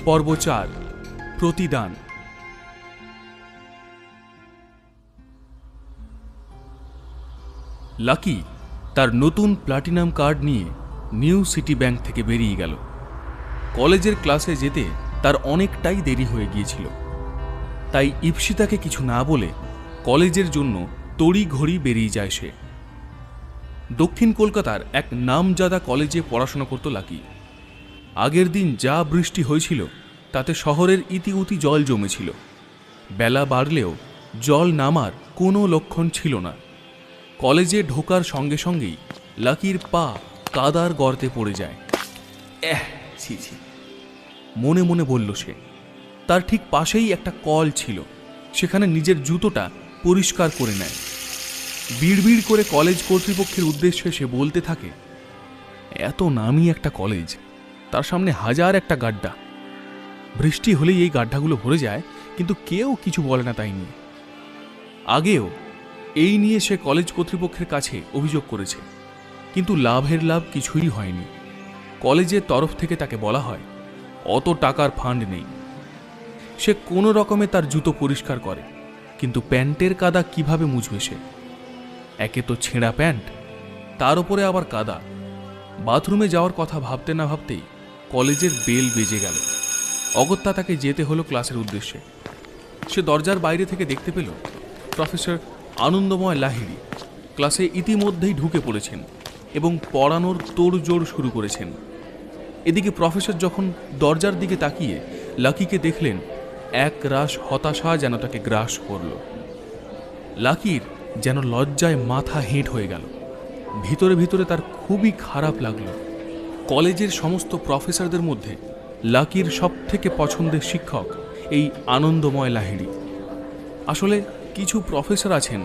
পর্ব 4 প্রতিদান। লাকি তার নতুন প্লাটিনাম কার্ড নিয়ে নিউ সিটি ব্যাংক থেকে বেরিয়ে গেল। কলেজের ক্লাসে যেতে তার অনেকটাই দেরি হয়ে গিয়েছিল, তাই ইপসিতাকে কিছু না বলে কলেজের জন্য তড়িঘড়ি বেরিয়ে যায় সে। দক্ষিণ কলকাতার এক নামজাদা কলেজে পড়াশোনা করত লাকি। আগের দিন যা বৃষ্টি হয়েছিল তাতে শহরের ইতিউতি জল জমেছিল। বেলা বাড়লেও জল নামার কোনো লক্ষণ ছিল না। কলেজে ঢোকার সঙ্গে সঙ্গেই লাকির পা কাদার গর্তে পড়ে যায়। ছি ছি, মনে মনে বলল সে। তার ঠিক পাশেই একটা কল ছিল, সেখানে নিজের জুতোটা পরিষ্কার করে নেয়। বিড়বিড় করে কলেজ কর্তৃপক্ষের উদ্দেশ্যে সে বলতে থাকে, এত নামি একটা কলেজ, তার সামনে হাজার একটা গাড্ডা। বৃষ্টি হলেই এই গাড্ডাগুলো ভরে যায়, কিন্তু কেউ কিছু বলে না তাই নিয়ে। আগেও এই নিয়ে সে কলেজ কর্তৃপক্ষের কাছে অভিযোগ করেছে, কিন্তু লাভের লাভ কিছুই হয়নি। কলেজের তরফ থেকে তাকে বলা হয় অত টাকার ফান্ড নেই। সে কোনো রকমে তার জুতো পরিষ্কার করে, কিন্তু প্যান্টের কাদা কিভাবে মুছবে সে? একে তো ছেঁড়া প্যান্ট, তার উপরে আবার কাদা। বাথরুমে যাওয়ার কথা ভাবতে না ভাবতেই কলেজের বেল বেজে গেল। অগত্যা তাকে যেতে হলো ক্লাসের উদ্দেশ্যে। সে দরজার বাইরে থেকে দেখতে পেল প্রফেসর আনন্দময় লাহিড়ী ক্লাসে ইতিমধ্যেই ঢুকে পড়েছেন এবং পড়ানোর তোড়জোড় শুরু করেছেন। এদিকে প্রফেসর যখন দরজার দিকে তাকিয়ে লাকিকে দেখলেন, এক রাশ হতাশা যেন তাকে গ্রাস করল। লাকির যেন লজ্জায় মাথা হেঁট হয়ে গেল। ভিতরে ভিতরে তার খুবই খারাপ লাগলো। কলেজের সমস্ত প্রফেসরদের মধ্যে লাকির সবথেকে পছন্দের শিক্ষক এই আনন্দময় লাহিড়ী। আসলে কিছু প্রফেসর আছেন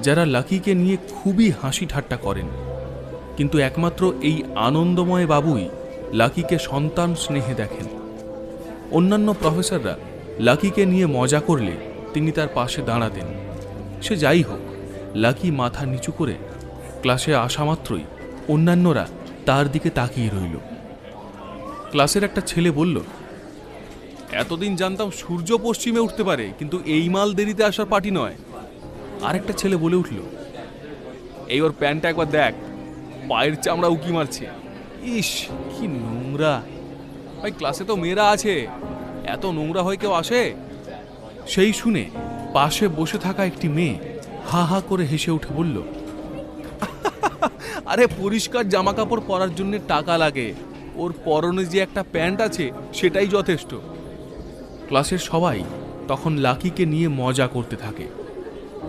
যারা লাকিকে নিয়ে খুবই হাসি ঠাট্টা করেন, কিন্তু একমাত্র এই আনন্দময় বাবুই লাকিকে সন্তান স্নেহে দেখেন। অন্যান্য প্রফেসররা লাকিকে নিয়ে মজা করলে তিনি তার পাশে দাঁড়াতেন। সে যাই হোক, লাকি মাথা নিচু করে ক্লাসে আসা মাত্রই অন্যান্যরা তার দিকে তাকিয়ে রইল। ক্লাসের একটা ছেলে বলল, এতদিন জানতাম সূর্য পশ্চিমে উঠতে পারে, কিন্তু এই মাল দেরিতে আসার পার্টি নয়। আরেকটা ছেলে বলে উঠল, এই ওর প্যান্টটা একবার দেখ, পায়ের চামড়া উকি মারছে। ইস, কি নোংরা! ভাই, ক্লাসে তো মেয়েরা আছে, এত নোংরা হয়ে কেউ আসে? সেই শুনে পাশে বসে থাকা একটি মেয়ে হা হা করে হেসে উঠে বলল, আরে পরিষ্কার জামা কাপড় পরার জন্য টাকা লাগে, ওর পরনে যে একটা প্যান্ট আছে সেটাই যথেষ্ট। ক্লাসের সবাই তখন লাকিকে নিয়ে মজা করতে থাকে,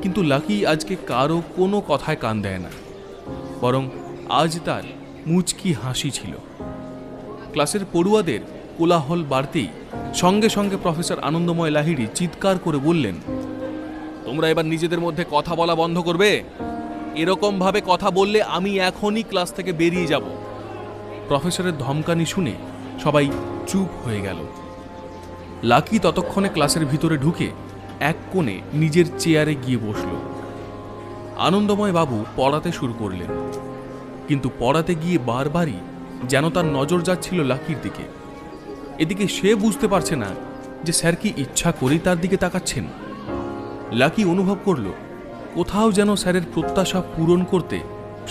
কিন্তু লাকি আজকে কারো কোনো কথায় কান দেয় না, বরং আজ তার মুচকি হাসি ছিল। ক্লাসের পড়ুয়াদের কোলাহল বাড়তেই সঙ্গে সঙ্গে প্রফেসর আনন্দময় লাহিড়ী চিৎকার করে বললেন, তোমরা এবার নিজেদের মধ্যে কথা বলা বন্ধ করবে। এরকম ভাবে কথা বললে আমি এখনই ক্লাস থেকে বেরিয়ে যাব। প্রফেসরের ধমকানি শুনে সবাই চুপ হয়ে গেল। লাকি ততক্ষণে ক্লাসের ভিতরে ঢুকে এক কোণে নিজের চেয়ারে গিয়ে বসল। আনন্দময় বাবু পড়াতে শুরু করলেন, কিন্তু পড়াতে গিয়ে বারবারই যেন তার নজর যাচ্ছিল লাকির দিকে। এদিকে সে বুঝতে পারছে না যে স্যার কি ইচ্ছা করেই তার দিকে তাকাচ্ছেন। লাকি অনুভব করল কোথাও যেন স্যারের প্রত্যাশা পূরণ করতে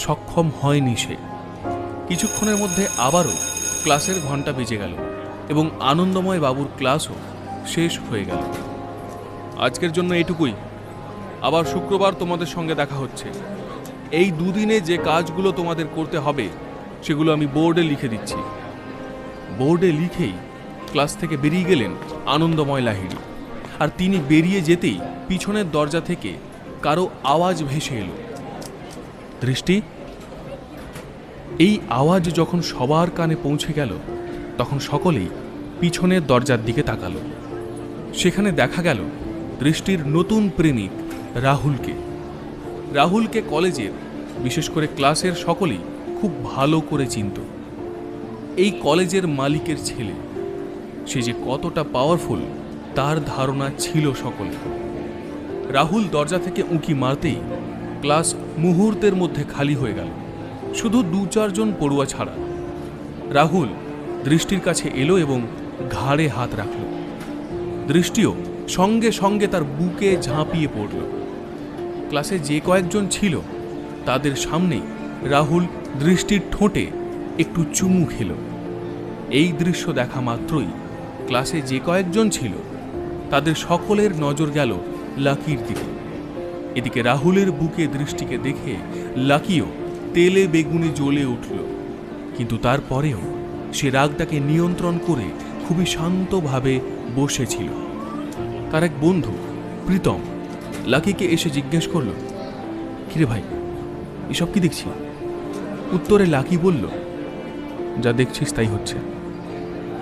সক্ষম হয়নি সে। কিছুক্ষণের মধ্যে আবারও ক্লাসের ঘন্টা বেজে গেল এবং আনন্দময় বাবুর ক্লাসও শেষ হয়ে গেল। আজকের জন্য এটুকুই, আবার শুক্রবার তোমাদের সঙ্গে দেখা হচ্ছে। এই দুদিনে যে কাজগুলো তোমাদের করতে হবে সেগুলো আমি বোর্ডে লিখে দিচ্ছি। বোর্ডে লিখেই ক্লাস থেকে বেরিয়ে গেলেন আনন্দময় লাহিড়ী। আর তিনি বেরিয়ে যেতেই পিছনের দরজা থেকে কারো আওয়াজ ভেসে এলো, দৃষ্টি। এই আওয়াজ যখন সবার কানে পৌঁছে গেল তখন সকলেই পিছনের দরজার দিকে তাকালো। সেখানে দেখা গেল দৃষ্টির নতুন প্রেমিক রাহুলকে। রাহুলকে কলেজের, বিশেষ করে ক্লাসের সকলেই খুব ভালো করে চিনত। এই কলেজের মালিকের ছেলে, সে যে কতটা পাওয়ারফুল তার ধারণা ছিল সকলে। রাহুল দরজা থেকে উঁকি মারতেই ক্লাস মুহূর্তের মধ্যে খালি হয়ে গেল, শুধু 2-4 জন পড়ুয়া ছাড়া। রাহুল দৃষ্টির কাছে এলো এবং ঘাড়ে হাত রাখল। দৃষ্টিও সঙ্গে সঙ্গে তার বুকে ঝাঁপিয়ে পড়ল। ক্লাসে যে কয়েকজন ছিল তাদের সামনেই রাহুল দৃষ্টির ঠোঁটে একটু চুমু খেল। এই দৃশ্য দেখা মাত্রই ক্লাসে যে কয়েকজন ছিল তাদের সকলের নজর গেল লাকির দিকে। এদিকে রাহুলের বুকে দৃষ্টিকে দেখে লাকিও তেলে বেগুনে জ্বলে উঠল, কিন্তু তারপরেও সে রাগটাকে নিয়ন্ত্রণ করে খুবই শান্তভাবে বসেছিল। তার এক বন্ধু প্রীতম লাকিকে এসে জিজ্ঞেস করল, কিরে ভাই, এসব কি দেখছি? উত্তরে লাকি বলল, যা দেখছিস তাই হচ্ছে।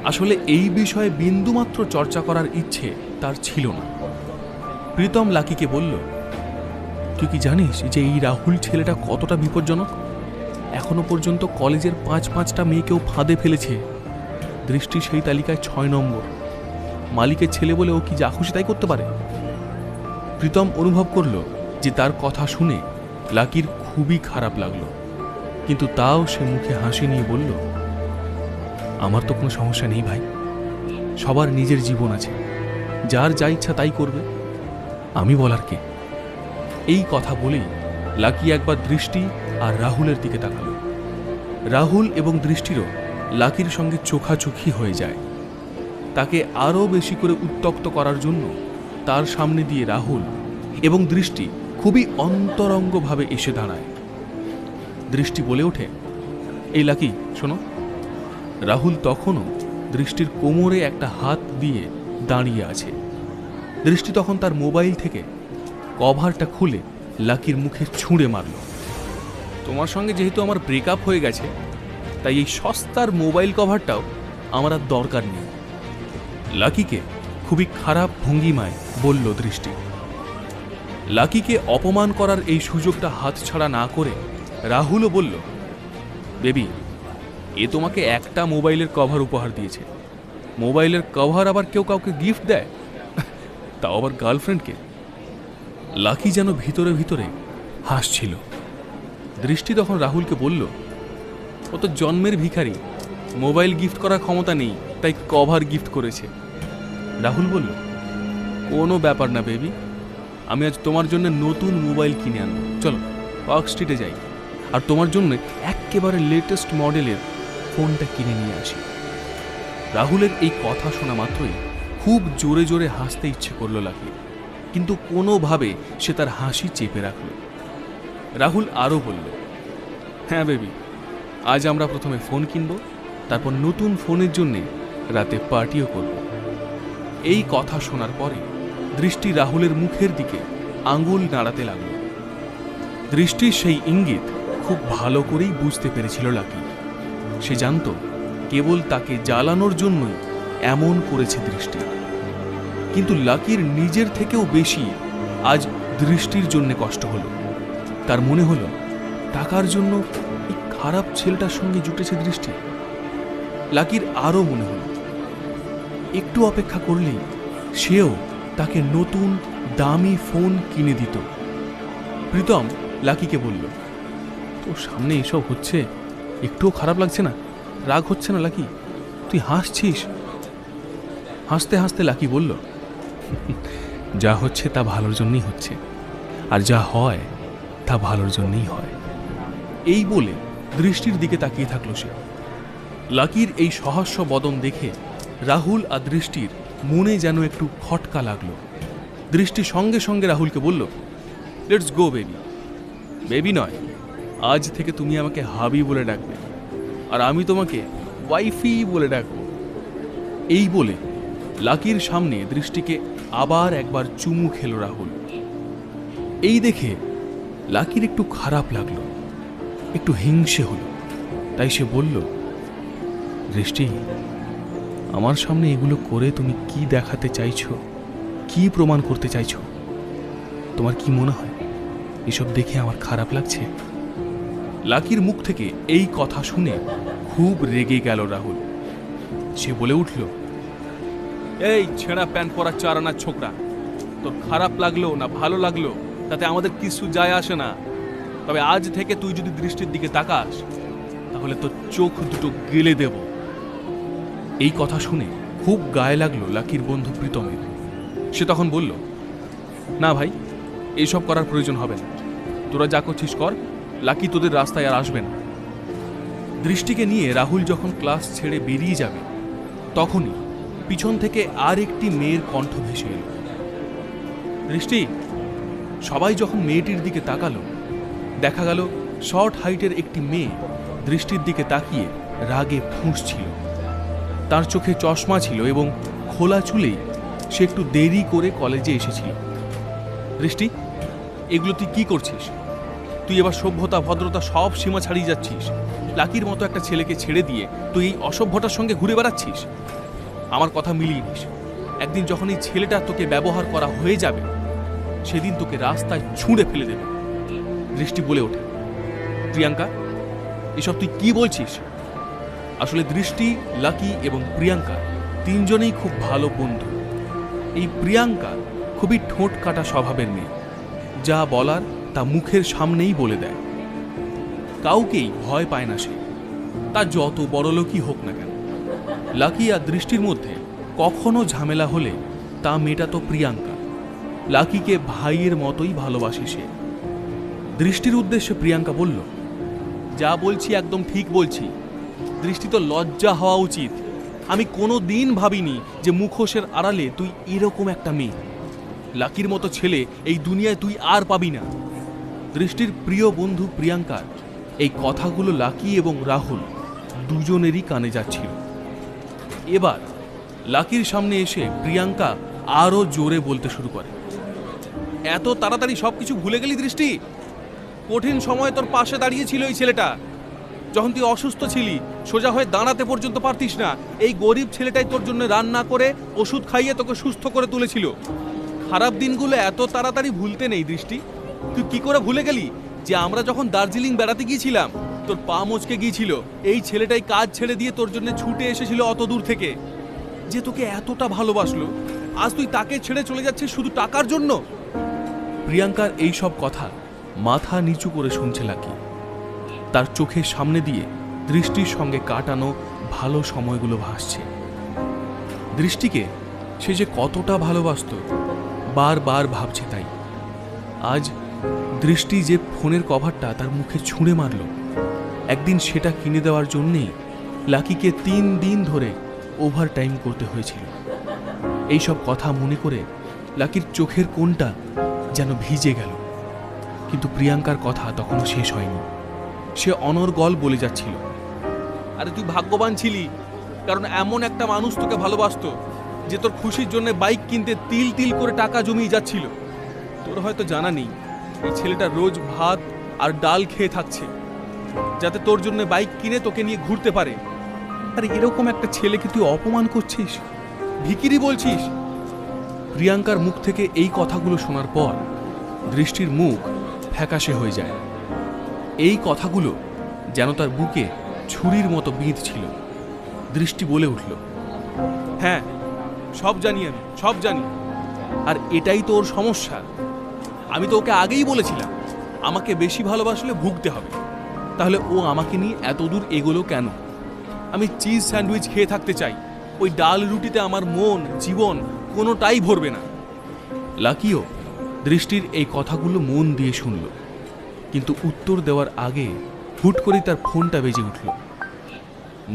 আসলে এই বিষয়ে বিন্দুমাত্র চর্চা করার ইচ্ছে তার ছিল না। প্রীতম লাকিকে বলল, তুই কি জানিস যে এই রাহুল ছেলেটা কতটা বিপজ্জনক? এখনো পর্যন্ত কলেজের 5-5টা মেয়েকেও ফাঁদে ফেলেছে। দৃষ্টি সেই তালিকায় 6 নম্বর। মালিকের ছেলে বলে ও কি যা খুশি তাই করতে পারে। প্রীতম অনুভব করল যে তার কথা শুনে লাকির খুবই খারাপ লাগলো, কিন্তু তাও সে মুখে হাসি নিয়ে বলল, আমার তো কোনো সমস্যা নেই ভাই, সবার নিজের জীবন আছে, যার যা ইচ্ছা তাই করবে, আমি বলার কে? এই কথা বলেই লাকি একবার দৃষ্টি আর রাহুলের দিকে তাকালো। রাহুল এবং দৃষ্টিরও লাকির সঙ্গে চোখাচোখি হয়ে যায়। তাকে আরও বেশি করে উত্ত্যক্ত করার জন্য তার সামনে দিয়ে রাহুল এবং দৃষ্টি খুবই অন্তরঙ্গভাবে এসে দাঁড়ায়। দৃষ্টি বলে ওঠে, এই লাকি শোনো। রাহুল তখনও দৃষ্টির কোমরে একটা হাত দিয়ে দাঁড়িয়ে আছে। দৃষ্টি তখন তার মোবাইল থেকে কভারটা খুলে লাকির মুখে ছুঁড়ে মারল। তোমার সঙ্গে যেহেতু আমার ব্রেকআপ হয়ে গেছে, তাই এই সস্তার মোবাইল কভারটাও আমার আর দরকার নেই। লাকিকে খুবই খারাপ ভঙ্গিমায় বলল দৃষ্টি। লাকিকে অপমান করার এই সুযোগটা হাতছাড়া না করে রাহুলও বলল, বেবি, এ তোমাকে একটা মোবাইলের কভার উপহার দিয়েছে। মোবাইলের কভার আবার কেউ কাউকে গিফট দেয়, তাও আবার গার্লফ্রেন্ডকে। লাকি যেন ভিতরে ভিতরে হাসছিল। দৃষ্টি তখন রাহুলকে বলল, ও তো জন্মের ভিখারি, মোবাইল গিফট করার ক্ষমতা নেই, তাই কভার গিফট করেছে। রাহুল বলল, কোনো ব্যাপার না বেবি, আমি আজ তোমার জন্য নতুন মোবাইল কিনে আনবো। চলো পার্ক স্ট্রিটে যাই, আর তোমার জন্য একেবারে লেটেস্ট মডেলের ফোনটা কিনে নিয়ে আসি। রাহুলের এই কথা শোনা মাত্রই খুব জোরে জোরে হাসতে ইচ্ছে করল লাকি, কিন্তু কোনোভাবে সে তার হাসি চেপে রাখল। রাহুল আরও বলল, হ্যাঁ বেবি, আজ আমরা প্রথমে ফোন কিনবো, তারপর নতুন ফোনের জন্যে রাতে পার্টিও করব। এই কথা শোনার পরে দৃষ্টি রাহুলের মুখের দিকে আঙুল নাড়াতে লাগল। দৃষ্টির সেই ইঙ্গিত খুব ভালো করেই বুঝতে পেরেছিল লাকি। সে জানত কেবল তাকে জ্বালানোর জন্যই এমন করেছে দৃষ্টি, কিন্তু লাকির নিজের থেকেও বেশি আজ দৃষ্টির জন্য কষ্ট হলো। তার মনে হলো টাকার জন্য এই খারাপ ছেলেটার সঙ্গে জুটেছে দৃষ্টি। লাকির আরও মনে হলো একটু অপেক্ষা করলেই সেও তাকে নতুন দামি ফোন কিনে দিত। প্রীতম লাকিকে বলল, তোর সামনে এসব হচ্ছে, একটুও খারাপ লাগছে না? রাগ হচ্ছে না লাকি? তুই হাসছিস? হাসতে হাসতে লাকি বলল, যা হচ্ছে তা ভালোর জন্যই হচ্ছে, আর যা হয় তা ভালোর জন্যই হয়। এই বলে দৃষ্টির দিকে তাকিয়ে থাকলো সে। লাকির এই সহাস্য বদন দেখে রাহুল আর দৃষ্টির মনে যেন একটু খটকা লাগলো। দৃষ্টি সঙ্গে সঙ্গে রাহুলকে বলল, লেটস গো বেবি। বেবি নয়, আজ থেকে তুমি আমাকে হাবি বলে ডাকবে, আর আমি তোমাকে ওয়াইফি বলে ডাকবো। এই বলে লাকির সামনে দৃষ্টিকে আবার একবার চুমু খেল রাহুল। এই দেখে লাকির একটু খারাপ লাগলো, একটু হিংসে হলো। তাই সে বলল, দৃষ্টি, আমার সামনে এগুলো করে তুমি কি দেখাতে চাইছো? কি প্রমাণ করতে চাইছো? তোমার কি মনে হয় এসব দেখে আমার খারাপ লাগছে? লাকির মুখ থেকে এই কথা শুনে খুব রেগে গেল রাহুল। সে বলে উঠল, এই ছেঁড়া প্যান্ট পরা 4 আনার ছোকরা, তোর খারাপ লাগলো না ভালো লাগলো তাতে আমাদের কিছু যায় আসে না। তবে আজ থেকে তুই যদি দৃষ্টির দিকে তাকাস তাহলে তোর চোখ দুটো গেলে দেব। এই কথা শুনে খুব গায়ে লাগলো লাকির বন্ধু প্রীতমের। সে তখন বলল, না ভাই, এইসব করার প্রয়োজন হবে না, তোরা যা করছিস কর, লাকি তোদের রাস্তায় আর আসবে না। দৃষ্টিকে নিয়ে রাহুল যখন ক্লাস ছেড়ে বেরিয়ে যাবে তখনই পিছন থেকে আর একটি মেয়ের কণ্ঠ ভেসে এলো। দৃষ্টি। সবাই যখন মেয়েটির দিকে তাকালো, দেখা গেল শর্ট হাইটের একটি মেয়ে দৃষ্টির দিকে তাকিয়ে রাগে ফুঁসছিল। তার চোখে চশমা ছিল এবং খোলা চুলেই সে একটু দেরি করে কলেজে এসেছিল। দৃষ্টি, এগুলো তুই কি করছিস? তুই এবার সভ্যতা ভদ্রতা সব সীমা ছাড়িয়ে যাচ্ছিস। লাকির মতো একটা ছেলেকে ছেড়ে দিয়ে তুই এই অসভ্যতার সঙ্গে ঘুরে বেড়াচ্ছিস। আমার কথা মিলিয়ে নিস, একদিন যখন এই ছেলেটা তোকে ব্যবহার করা হয়ে যাবে সেদিন তোকে রাস্তায় ছুঁড়ে ফেলে দেবে। দৃষ্টি বলে ওঠে, প্রিয়াঙ্কা, এসব তুই কি বলছিস? আসলে দৃষ্টি, লাকি এবং প্রিয়াঙ্কা তিনজনেই খুব ভালো বন্ধু। এই প্রিয়াঙ্কা খুবই ঠোঁট কাটা স্বভাবের মেয়ে, যা বলার তা মুখের সামনেই বলে দেয়। কাউকেই ভয় পায় না সে, তা যত বড়লোকই হোক না কেন। লাকি আর দৃষ্টির মধ্যে কখনো ঝামেলা হলে তা মেটাতো প্রিয়াঙ্কা। লাকিকে ভাইয়ের মতোই ভালোবাসে সে। দৃষ্টির উদ্দেশ্যে প্রিয়াঙ্কা বলল, যা বলছি একদম ঠিক বলছি। দৃষ্টি তো লজ্জা হওয়া উচিত। আমি কোনো দিন ভাবিনি যে মুখোশের আড়ালে তুই এরকম একটা মেয়ে। লাকির মতো ছেলে এই দুনিয়ায় তুই আর পাবি না। দৃষ্টির প্রিয় বন্ধু প্রিয়াঙ্কার এই কথাগুলো লাকি এবং রাহুল দুজনেরই কানে যাচ্ছিল। এবার লাকির সামনে এসে প্রিয়াঙ্কা আরো জোরে বলতে শুরু করে, এত তাড়াতাড়ি সবকিছু ভুলে গেলি দৃষ্টি? কঠিন সময় তোর পাশে দাঁড়িয়েছিল এই ছেলেটা। যখন তুই অসুস্থ ছিলি, সোজা হয়ে দাঁড়াতে পর্যন্ত পারতিস না, এই গরিব ছেলেটাই তোর জন্য রান্না করে ওষুধ খাইয়ে তোকে সুস্থ করে তুলেছিল। খারাপ দিনগুলো এত তাড়াতাড়ি ভুলতে নেই দৃষ্টি। তুই কি করে ভুলে গেলি যে আমরা যখন দার্জিলিং বেড়াতে গিয়েছিলাম তোর পা মচকে গিয়েছিল, এই ছেলেটাই কাজ ছেড়ে দিয়ে তোর জন্য ছুটে এসেছিল অত দূর থেকে, যে তোকে এতটা ভালোবাসলো। আজ তুই তাকে ছেড়ে চলে যাচ্ছিস শুধু টাকার জন্য। প্রিয়াঙ্কার এই সব কথা মাথা নিচু করে শুনছে লাকি। তার চোখের সামনে দিয়ে দৃষ্টির সঙ্গে কাটানো ভালো সময়গুলো ভাসছে। দৃষ্টিকে সে যে কতটা ভালোবাসত বারবার ভাবছে। তাই আজ দৃষ্টি যে ফোনের কভারটা তার মুখে ছুঁড়ে মারল, একদিন সেটা কিনে দেওয়ার জন্যেই লাকিকে 3 দিন ধরে ওভার টাইম করতে হয়েছিল। এইসব কথা মনে করে লাকির চোখের কোণটা যেন ভিজে গেল। কিন্তু প্রিয়াঙ্কার কথা তখনও শেষ হয়নি। সে অনর্গল বলে যাচ্ছিল, আরে তুই ভাগ্যবান ছিলি, কারণ এমন একটা মানুষ তোকে ভালোবাসতো যে তোর খুশির জন্য বাইক কিনতে তিল তিল করে টাকা জমিয়ে যাচ্ছিল। তোর হয়তো জানা নেই এই ছেলেটা রোজ ভাত আর ডাল খেয়ে থাকছে যাতে তোর জন্য বাইক কিনে তোকে নিয়ে ঘুরতে পারে। আর এরকম একটা ছেলেকে তুই অপমান করছিস, ভিখিরি বলছিস। প্রিয়াঙ্কার মুখ থেকে এই কথাগুলো শোনার পর দৃষ্টির মুখ ফ্যাকাশে হয়ে যায়। এই কথাগুলো যেন তার বুকে ছুরির মতো বিঁধছিল। দৃষ্টি বলে উঠল, হ্যাঁ সব জানি, আমি সব জানি। আর এটাই তো ওর সমস্যা। আমি তো ওকে আগেই বলেছিলাম আমাকে বেশি ভালোবাসলে ভুগতে হবে। তাহলে ও আমাকে নিয়ে এত দূর এগোলো কেন? আমি চিজ স্যান্ডউইচ খেয়ে থাকতে চাই, ওই ডাল রুটিতে আমার মন জীবন কোনোটাই ভরবে না। লাকিও দৃষ্টির এই কথাগুলো মন দিয়ে শুনল, কিন্তু উত্তর দেওয়ার আগে হুট করে তার ফোনটা বেজে উঠল।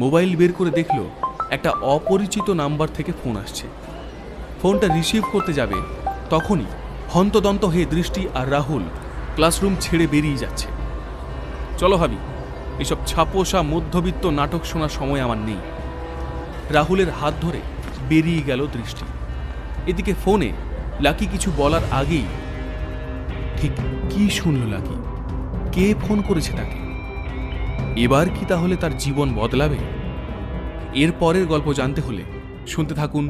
মোবাইল বের করে দেখল একটা অপরিচিত নাম্বার থেকে ফোন আসছে। ফোনটা রিসিভ করতে যাবে তখনই হন্তদন্ত হয়ে দৃষ্টি আর রাহুল ক্লাসরুম ছেড়ে বেরিয়ে যাচ্ছে। চলো ভাবি, এসব ছাপোষা মধ্যবিত্ত নাটক শোনার সময় আমার নেই। রাহুলের হাত ধরে বেরিয়ে গেল দৃষ্টি। এদিকে ফোনে লাকি কিছু বলার আগেই ঠিক কি শুনল লাকি? কে ফোন করেছে তাকে? এবার কি তাহলে তার জীবন বদলাবে? এর পরের গল্প জানতে হলে শুনতে থাকুন